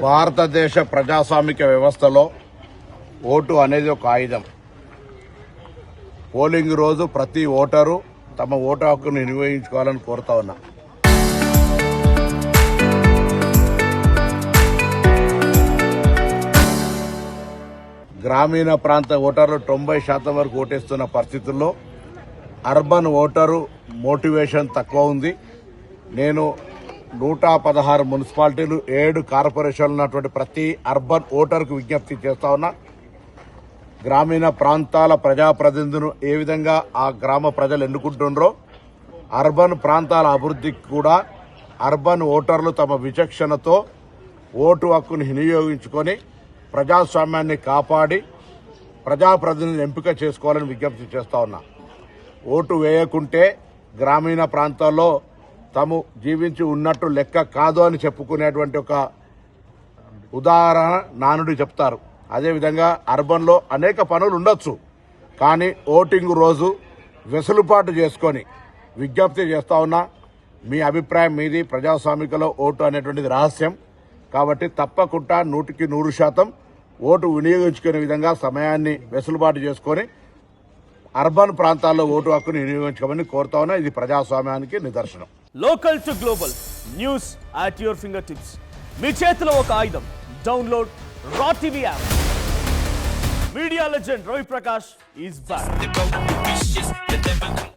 భారతదేశ ప్రజాస్వామిక వ్యవస్థలో ఓటు అనేది ఒక ఆయుధం. పోలింగ్ రోజు ప్రతి ఓటరు తమ ఓటు హక్కును వినియోగించుకోవాలని కోరుతా ఉన్నా. గ్రామీణ ప్రాంత ఓటర్లు 90% వరకు ఓటేస్తున్న పరిస్థితుల్లో అర్బన్ ఓటరు మోటివేషన్ తక్కువ ఉంది. నేను 116 మున్సిపాలిటీలు 7 కార్పొరేషన్లు ఉన్నటువంటి ప్రతి అర్బన్ ఓటర్కు విజ్ఞప్తి చేస్తా ఉన్నా. గ్రామీణ ప్రాంతాల ప్రజాప్రతినిధులను ఏ విధంగా ఆ గ్రామ ప్రజలు ఎన్నుకుంటున్నారో అర్బన్ ప్రాంతాల అభివృద్ధికి కూడా అర్బన్ ఓటర్లు తమ విచక్షణతో ఓటు హక్కును వినియోగించుకొని ప్రజాస్వామ్యాన్ని కాపాడి ప్రజాప్రతినిధులను ఎంపిక చేసుకోవాలని విజ్ఞప్తి చేస్తా ఉన్నా. ఓటు వేయకుంటే గ్రామీణ ప్రాంతాల్లో తాము జీవించి ఉన్నట్టు లెక్క కాదు అని చెప్పుకునేటువంటి ఒక ఉదాహరణ నానుడి చెప్తారు. అదేవిధంగా అర్బన్లో అనేక పనులు ఉండొచ్చు, కానీ ఓటింగ్ రోజు వెసులుబాటు చేసుకొని విజ్ఞప్తి చేస్తా ఉన్నా. మీ అభిప్రాయం మీది. ప్రజాస్వామికలో ఓటు అనేటువంటిది రహస్యం కాబట్టి తప్పకుండా 100% ఓటు వినియోగించుకునే విధంగా సమయాన్ని వెసులుబాటు చేసుకొని అర్బన్ ప్రాంతాల్లో ఓటు హక్కును వినియోగించుకోమని కోరుతా ఉన్నా. ఇది ప్రజాస్వామ్యానికి నిదర్శనం. Local to global news at your finger tips. మీ చేతిలో ఒక ఆయుధం. Download Raw TV app. Media legend Ravi Prakash is back.